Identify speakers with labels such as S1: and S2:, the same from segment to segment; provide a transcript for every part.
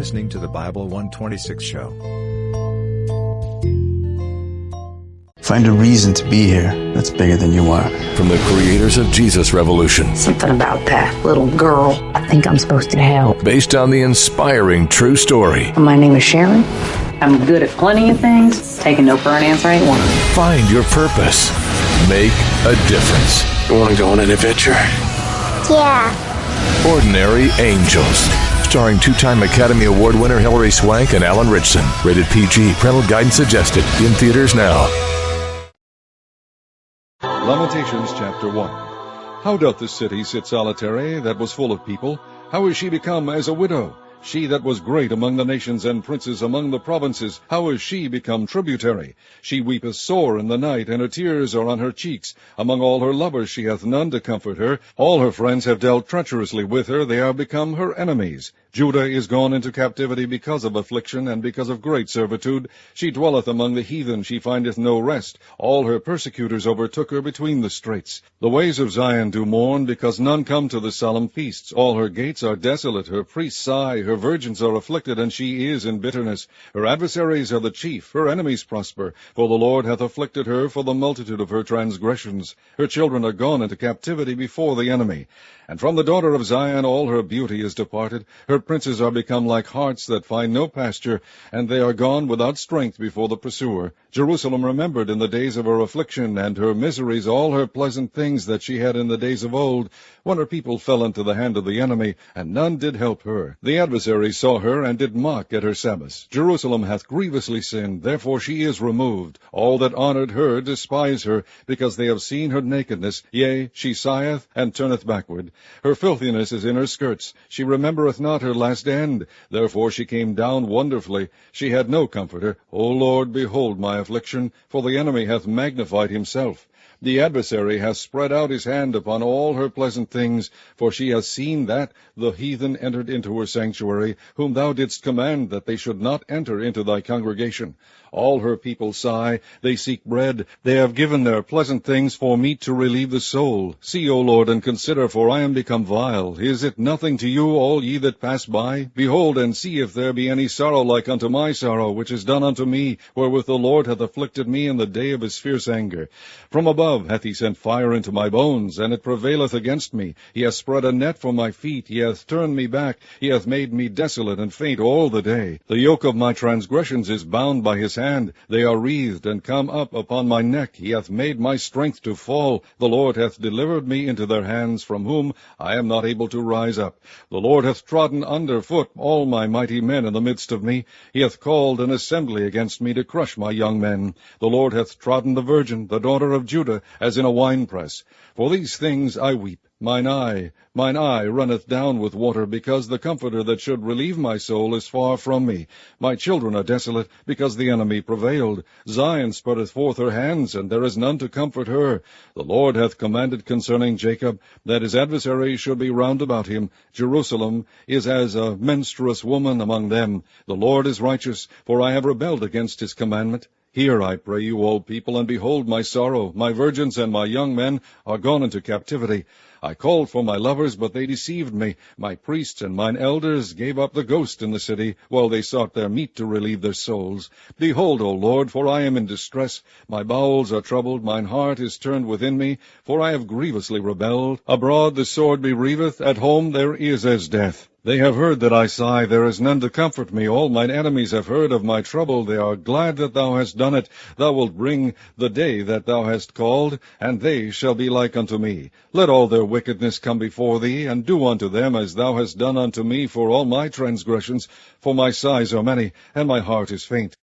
S1: listening to the Bible 126 show.
S2: Find a reason to be here that's bigger than you are.
S3: From the creators of Jesus Revolution.
S4: Something about that little girl. I think I'm supposed to help.
S3: Based on the inspiring true story.
S4: My name is Sharon. I'm good at plenty of things. Taking no for an answer ain't one.
S3: Find your purpose. Make a difference.
S5: You want to go on an adventure?
S6: Yeah.
S3: Ordinary Angels. Starring two-time Academy Award winner Hilary Swank and Alan Ritchson. Rated PG. Parental guidance suggested. In theaters now.
S7: Lamentations chapter 1. How doth the city sit solitary, that was full of people? How is she become as a widow? She that was great among the nations and princes among the provinces, how is she become tributary? She weepeth sore in the night, and her tears are on her cheeks. Among all her lovers she hath none to comfort her. All her friends have dealt treacherously with her, they are become her enemies. Judah is gone into captivity because of affliction, and because of great servitude. She dwelleth among the heathen, she findeth no rest. All her persecutors overtook her between the straits. The ways of Zion do mourn, because none come to the solemn feasts. All her gates are desolate, her priests sigh, her virgins are afflicted, and she is in bitterness. Her adversaries are the chief, her enemies prosper. For the Lord hath afflicted her for the multitude of her transgressions. Her children are gone into captivity before the enemy. And from the daughter of Zion all her beauty is departed. Her princes are become like harts that find no pasture, and they are gone without strength before the pursuer. Jerusalem remembered in the days of her affliction, and her miseries all her pleasant things that she had in the days of old, when her people fell into the hand of the enemy, and none did help her. The adversaries saw her, and did mock at her Sabbaths. Jerusalem hath grievously sinned, therefore she is removed. All that honored her despise her, because they have seen her nakedness. Yea, she sigheth, and turneth backward. Her filthiness is in her skirts. She remembereth not her last end. Therefore she came down wonderfully. She had no comforter. O Lord, behold my affliction, for the enemy hath magnified himself. The adversary hath spread out his hand upon all her pleasant things, for she hath seen that the heathen entered into her sanctuary, whom thou didst command that they should not enter into thy congregation. All her people sigh, they seek bread, they have given their pleasant things for meat to relieve the soul. See, O Lord, and consider, for I am become vile. Is it nothing to you, all ye that pass by? Behold, and see if there be any sorrow like unto my sorrow, which is done unto me, wherewith the Lord hath afflicted me in the day of his fierce anger. From above hath he sent fire into my bones, and it prevaileth against me. He hath spread a net for my feet, he hath turned me back, he hath made me desolate and faint all the day. The yoke of my transgressions is bound by his hand, they are wreathed and come up upon my neck. He hath made my strength to fall. The Lord hath delivered me into their hands, from whom I am not able to rise up. The Lord hath trodden under foot all my mighty men in the midst of me. He hath called an assembly against me to crush my young men. The Lord hath trodden the virgin, the daughter of Judah, as in a winepress. For these things I weep. Mine eye runneth down with water, because the Comforter that should relieve my soul is far from me. My children are desolate, because the enemy prevailed. Zion spreadeth forth her hands, and there is none to comfort her. The Lord hath commanded concerning Jacob, that his adversaries should be round about him. Jerusalem is as a menstruous woman among them. The Lord is righteous, for I have rebelled against his commandment. Hear, I pray you, all people, and behold my sorrow. My virgins and my young men are gone into captivity. I called for my lovers, but they deceived me. My priests and mine elders gave up the ghost in the city, while they sought their meat to relieve their souls. Behold, O Lord, for I am in distress. My bowels are troubled, mine heart is turned within me, for I have grievously rebelled. Abroad the sword bereaveth, at home there is as death. They have heard that I sigh, there is none to comfort me. All mine enemies have heard of my trouble. They are glad that thou hast done it. Thou wilt bring the day that thou hast called, and they shall be like unto me. Let all their wickedness come before thee, and do unto them as thou hast done unto me for all my transgressions. For my sighs are many, and my heart is faint.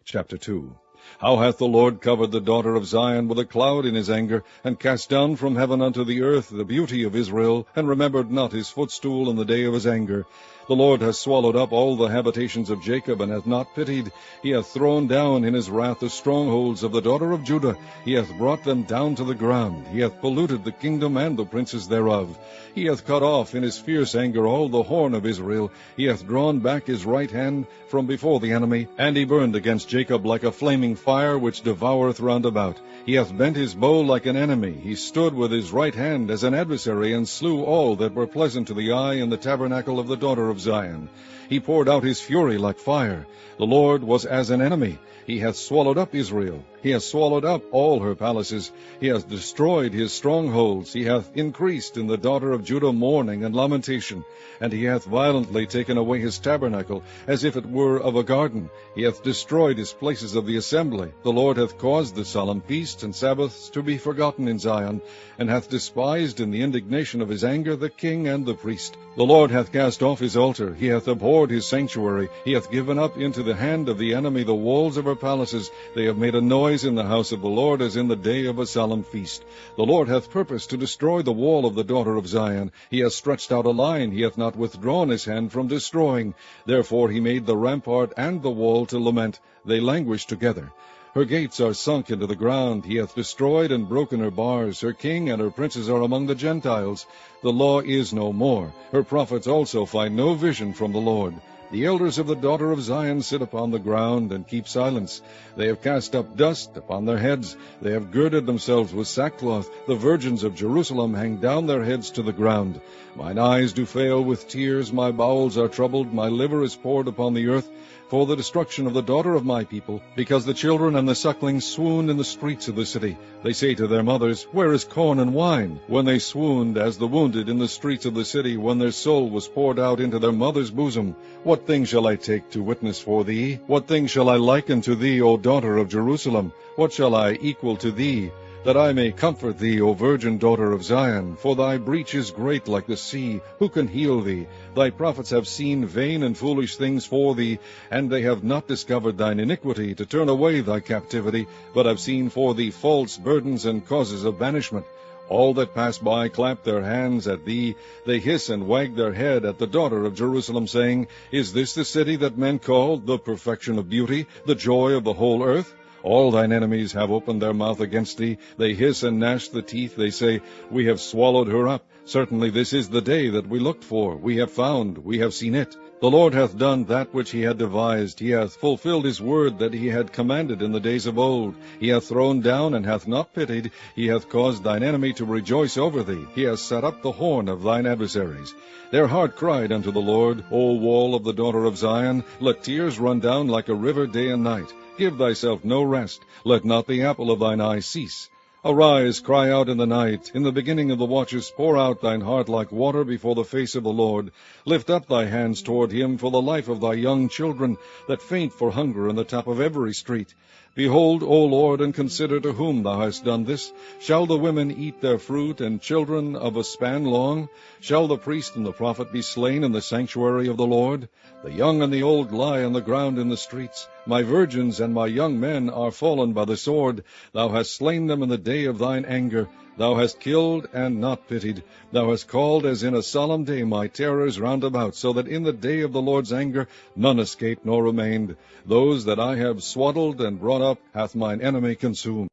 S7: Chapter 2. How hath the Lord covered the daughter of Zion with a cloud in his anger, and cast down from heaven unto the earth the beauty of Israel, and remembered not his footstool in the day of his anger. The Lord hath swallowed up all the habitations of Jacob, and hath not pitied. He hath thrown down in his wrath the strongholds of the daughter of Judah. He hath brought them down to the ground. He hath polluted the kingdom and the princes thereof. He hath cut off in his fierce anger all the horn of Israel. He hath drawn back his right hand from before the enemy, and he burned against Jacob like a flaming fire which devoureth round about. He hath bent his bow like an enemy. He stood with his right hand as an adversary, and slew all that were pleasant to the eye in the tabernacle of the daughter of Zion. He poured out his fury like fire. The Lord was as an enemy. He hath swallowed up Israel. He hath swallowed up all her palaces. He hath destroyed his strongholds. He hath increased in the daughter of Judah mourning and lamentation. And he hath violently taken away his tabernacle, as if it were of a garden. He hath destroyed his places of the assembly. The Lord hath caused the solemn feasts and Sabbaths to be forgotten in Zion, and hath despised in the indignation of his anger the king and the priest. The Lord hath cast off his altar. He hath abhorred his sanctuary. He hath given up into the hand of the enemy the walls of her palaces. They have made a noise in the house of the Lord, as in the day of a solemn feast. The Lord hath purposed to destroy the wall of the daughter of Zion. He hath stretched out a line. He hath not withdrawn his hand from destroying. Therefore he made the rampart and the wall to lament. They languish together. Her gates are sunk into the ground. He hath destroyed and broken her bars. Her king and her princes are among the Gentiles. The law is no more. Her prophets also find no vision from the Lord. The elders of the daughter of Zion sit upon the ground and keep silence. They have cast up dust upon their heads. They have girded themselves with sackcloth. The virgins of Jerusalem hang down their heads to the ground. Mine eyes do fail with tears. My bowels are troubled. My liver is poured upon the earth, for the destruction of the daughter of my people, because the children and the sucklings swoon in the streets of the city. They say to their mothers, Where is corn and wine? When they swooned as the wounded in the streets of the city, when their soul was poured out into their mother's bosom. What thing shall I take to witness for thee? What thing shall I liken to thee, O daughter of Jerusalem? What shall I equal to thee, that I may comfort thee, O virgin daughter of Zion? For thy breach is great like the sea. Who can heal thee? Thy prophets have seen vain and foolish things for thee, and they have not discovered thine iniquity, to turn away thy captivity, but have seen for thee false burdens and causes of banishment. All that pass by clap their hands at thee. They hiss and wag their head at the daughter of Jerusalem, saying, Is this the city that men call the perfection of beauty, the joy of the whole earth? All thine enemies have opened their mouth against thee. They hiss and gnash the teeth. They say, We have swallowed her up. Certainly this is the day that we looked for. We have found, we have seen it. The Lord hath done that which he had devised. He hath fulfilled his word that he had commanded in the days of old. He hath thrown down and hath not pitied. He hath caused thine enemy to rejoice over thee. He hath set up the horn of thine adversaries. Their heart cried unto the Lord, O wall of the daughter of Zion, let tears run down like a river day and night. Give thyself no rest. Let not the apple of thine eye cease. Arise, cry out in the night. In the beginning of the watches pour out thine heart like water before the face of the Lord. Lift up thy hands toward him for the life of thy young children, that faint for hunger in the top of every street. Behold, O Lord, and consider to whom thou hast done this. Shall the women eat their fruit, and children of a span long? Shall the priest and the prophet be slain in the sanctuary of the Lord? The young and the old lie on the ground in the streets. My virgins and my young men are fallen by the sword. Thou hast slain them in the day of thine anger. Thou hast killed and not pitied. Thou hast called as in a solemn day my terrors round about, so that in the day of the Lord's anger none escaped nor remained. Those that I have swaddled and brought up hath mine enemy consumed.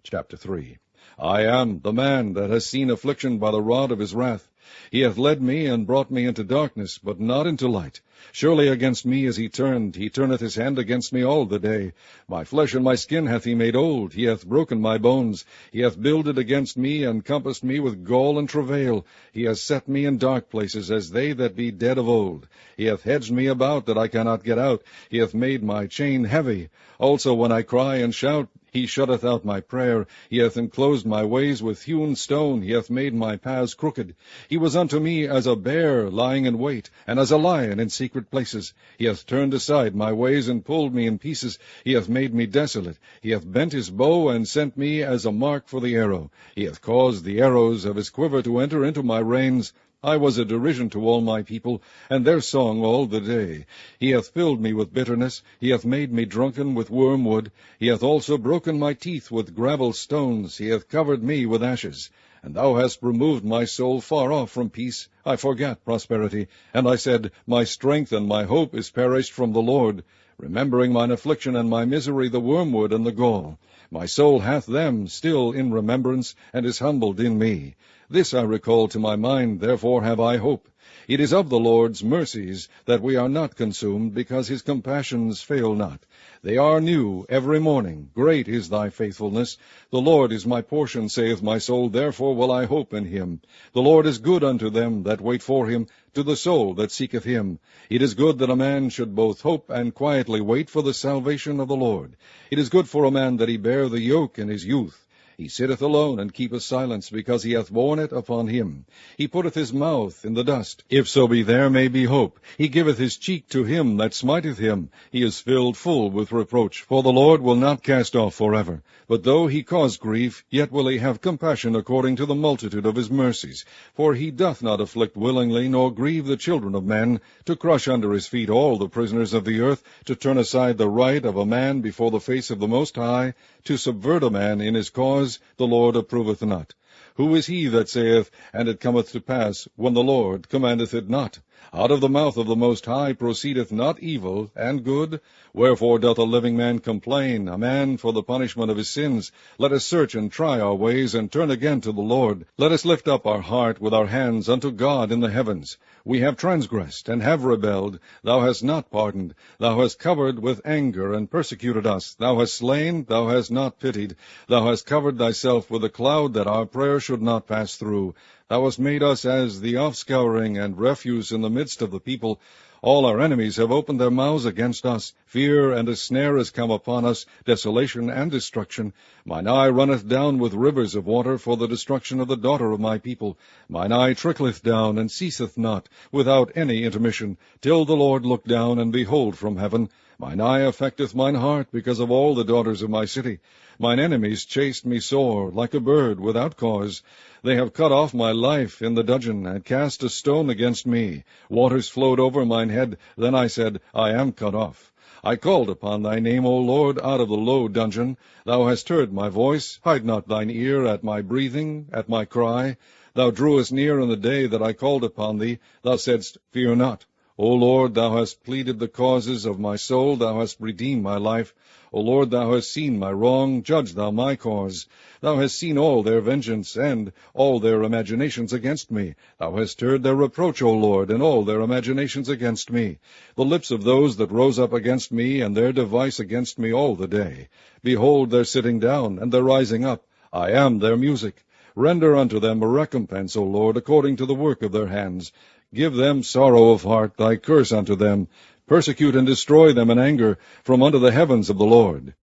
S7: Chapter 3. I am the man that has seen affliction by the rod of his wrath. He hath led me and brought me into darkness, but not into light. Surely against me is he turned. He turneth his hand against me all the day. My flesh and my skin hath he made old. He hath broken my bones. He hath builded against me, and compassed me with gall and travail. He hath set me in dark places, as they that be dead of old. He hath hedged me about, that I cannot get out. He hath made my chain heavy. Also when I cry and shout, he shutteth out my prayer. He hath enclosed my ways with hewn stone. He hath made my paths crooked. He was unto me as a bear lying in wait, and as a lion in secret places. He hath turned aside my ways, and pulled me in pieces. He hath made me desolate. He hath bent his bow, and sent me as a mark for the arrow. He hath caused the arrows of his quiver to enter into my reins. I was a derision to all my people, and their song all the day. He hath filled me with bitterness. He hath made me drunken with wormwood. He hath also broken my teeth with gravel stones. He hath covered me with ashes. And thou hast removed my soul far off from peace. I forgat prosperity. And I said, My strength and my hope is perished from the Lord. Remembering mine affliction and my misery, the wormwood and the gall. My soul hath them still in remembrance, and is humbled in me. This I recall to my mind, therefore have I hope. It is of the Lord's mercies that we are not consumed, because his compassions fail not. They are new every morning. Great is thy faithfulness. The Lord is my portion, saith my soul, therefore will I hope in him. The Lord is good unto them that wait for him, to the soul that seeketh him. It is good that a man should both hope and quietly wait for the salvation of the Lord. It is good for a man that he bear the yoke in his youth. He sitteth alone, and keepeth silence, because he hath borne it upon him. He putteth his mouth in the dust, if so be there may be hope. He giveth his cheek to him that smiteth him. He is filled full with reproach. For the Lord will not cast off forever. But though he cause grief, yet will he have compassion according to the multitude of his mercies. For he doth not afflict willingly, nor grieve the children of men, to crush under his feet all the prisoners of the earth, to turn aside the right of a man before the face of the Most High, to subvert a man in his cause, the Lord approveth not. Who is he that saith, and it cometh to pass, when the Lord commandeth it not? Out of the mouth of the Most High proceedeth not evil and good? Wherefore doth a living man complain, a man for the punishment of his sins? Let us search and try our ways, and turn again to the Lord. Let us lift up our heart with our hands unto God in the heavens. We have transgressed, and have rebelled. Thou hast not pardoned. Thou hast covered with anger, and persecuted us. Thou hast slain, thou hast not pitied. Thou hast covered thyself with a cloud, that our prayer should not pass through. Thou hast made us as the offscouring and refuse in the midst of the people. All our enemies have opened their mouths against us. Fear and a snare is come upon us, desolation and destruction. Mine eye runneth down with rivers of water for the destruction of the daughter of my people. Mine eye trickleth down, and ceaseth not, without any intermission, till the Lord look down and behold from heaven. Mine eye affecteth mine heart, because of all the daughters of my city. Mine enemies chased me sore, like a bird without cause. They have cut off my life in the dudgeon, and cast a stone against me. Waters flowed over mine head. Then I said, I am cut off. I called upon thy name, O Lord, out of the low dungeon. Thou hast heard my voice. Hide not thine ear at my breathing, at my cry. Thou drewest near in the day that I called upon thee. Thou saidst, Fear not. O Lord, thou hast pleaded the causes of my soul. Thou hast redeemed my life. O Lord, thou hast seen my wrong. Judge thou my cause. Thou hast seen all their vengeance, and all their imaginations against me. Thou hast heard their reproach, O Lord, and all their imaginations against me. The lips of those that rose up against me, and their device against me all the day. Behold their sitting down, and their rising up. I am their music. Render unto them a recompense, O Lord, according to the work of their hands. Give them sorrow of heart, thy curse unto them. Persecute and destroy them in anger, from under the heavens of the Lord.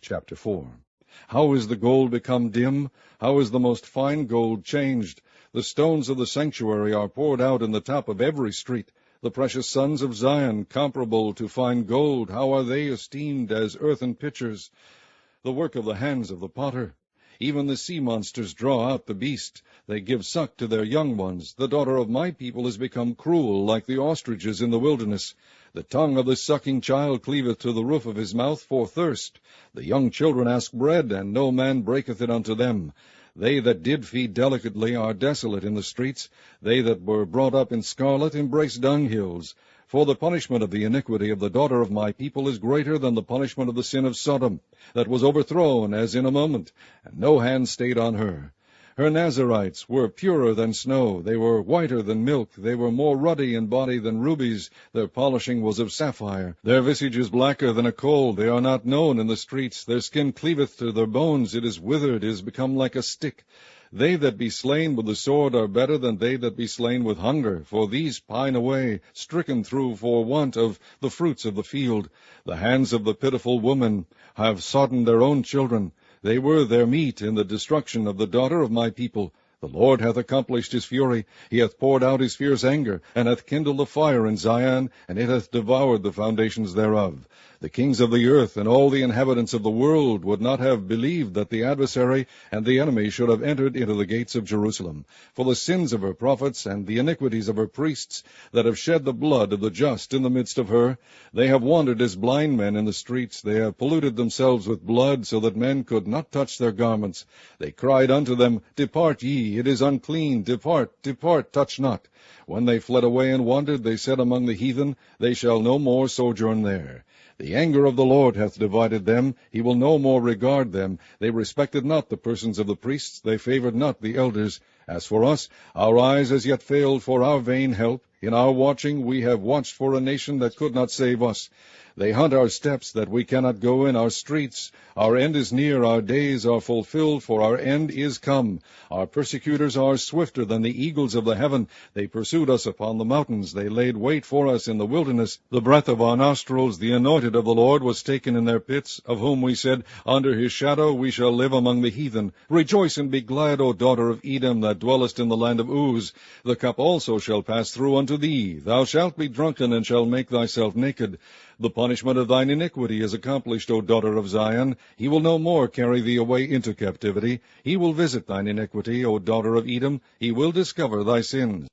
S7: Chapter 4. How is the gold become dim? How is the most fine gold changed? The stones of the sanctuary are poured out in the top of every street. The precious sons of Zion, comparable to fine gold, how are they esteemed as earthen pitchers, the work of the hands of the potter? Even the sea monsters draw out the beast. They give suck to their young ones. The daughter of my people is become cruel, like the ostriches in the wilderness. The tongue of the sucking child cleaveth to the roof of his mouth for thirst. The young children ask bread, and no man breaketh it unto them. They that did feed delicately are desolate in the streets. They that were brought up in scarlet embrace dunghills. For the punishment of the iniquity of the daughter of my people is greater than the punishment of the sin of Sodom, that was overthrown as in a moment, and no hand stayed on her. Her Nazarites were purer than snow. They were whiter than milk. They were more ruddy in body than rubies. Their polishing was of sapphire. Their visage is blacker than a coal. They are not known in the streets. Their skin cleaveth to their bones. It is withered. It is become like a stick. They that be slain with the sword are better than they that be slain with hunger, for these pine away, stricken through for want of the fruits of the field. The hands of the pitiful woman have soddened their own children. They were their meat in the destruction of the daughter of my people. The Lord hath accomplished his fury. He hath poured out his fierce anger, and hath kindled a fire in Zion, and it hath devoured the foundations thereof. The kings of the earth and all the inhabitants of the world would not have believed that the adversary and the enemy should have entered into the gates of Jerusalem. For the sins of her prophets and the iniquities of her priests, that have shed the blood of the just in the midst of her, they have wandered as blind men in the streets. They have polluted themselves with blood, so that men could not touch their garments. They cried unto them, Depart ye, it is unclean, depart, depart, touch not. When they fled away and wandered, they said among the heathen, They shall no more sojourn there. The anger of the Lord hath divided them, he will no more regard them. They respected not the persons of the priests, they favored not the elders. As for us, our eyes as yet failed for our vain help. In our watching we have watched for a nation that could not save us. They hunt our steps, that we cannot go in our streets. Our end is near, our days are fulfilled, for our end is come. Our persecutors are swifter than the eagles of the heaven. They pursued us upon the mountains. They laid wait for us in the wilderness. The breath of our nostrils, the anointed of the Lord, was taken in their pits, of whom we said, Under his shadow we shall live among the heathen. Rejoice and be glad, O daughter of Edom, that dwellest in the land of Uz. The cup also shall pass through unto thee. Thou shalt be drunken, and shalt make thyself naked. The punishment of thine iniquity is accomplished, O daughter of Zion. He will no more carry thee away into captivity. He will visit thine iniquity, O daughter of Edom. He will discover thy sins.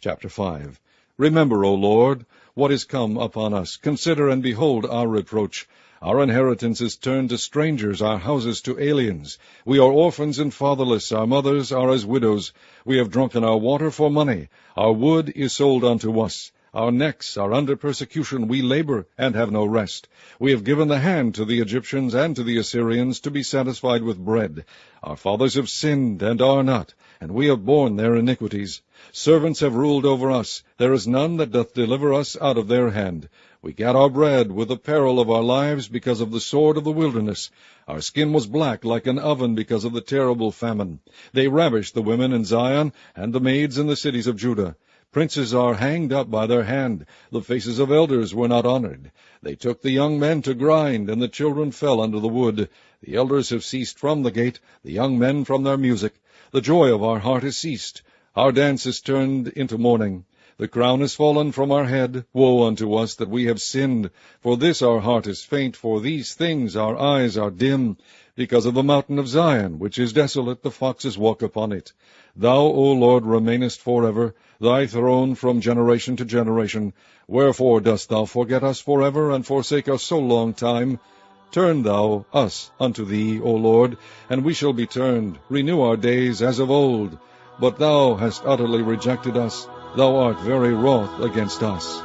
S7: Chapter 5. Remember, O Lord, what is come upon us. Consider and behold our reproach. Our inheritance is turned to strangers, our houses to aliens. We are orphans and fatherless, our mothers are as widows. We have drunken our water for money. Our wood is sold unto us. Our necks are under persecution, we labor and have no rest. We have given the hand to the Egyptians and to the Assyrians to be satisfied with bread. Our fathers have sinned and are not, and we have borne their iniquities. Servants have ruled over us. There is none that doth deliver us out of their hand. We gat our bread with the peril of our lives because of the sword of the wilderness. Our skin was black like an oven because of the terrible famine. They ravished the women in Zion and the maids in the cities of Judah. Princes are hanged up by their hand. The faces of elders were not honored. They took the young men to grind, and the children fell under the wood. The elders have ceased from the gate, the young men from their music. The joy of our heart is ceased. Our dance is turned into mourning. The crown is fallen from our head. Woe unto us that we have sinned. For this our heart is faint, for these things our eyes are dim. Because of the mountain of Zion, which is desolate, the foxes walk upon it. Thou, O Lord, remainest forever, thy throne from generation to generation. Wherefore dost thou forget us forever, and forsake us so long time? Turn thou us unto thee, O Lord, and we shall be turned. Renew our days as of old. But thou hast utterly rejected us. Thou art very wroth against us.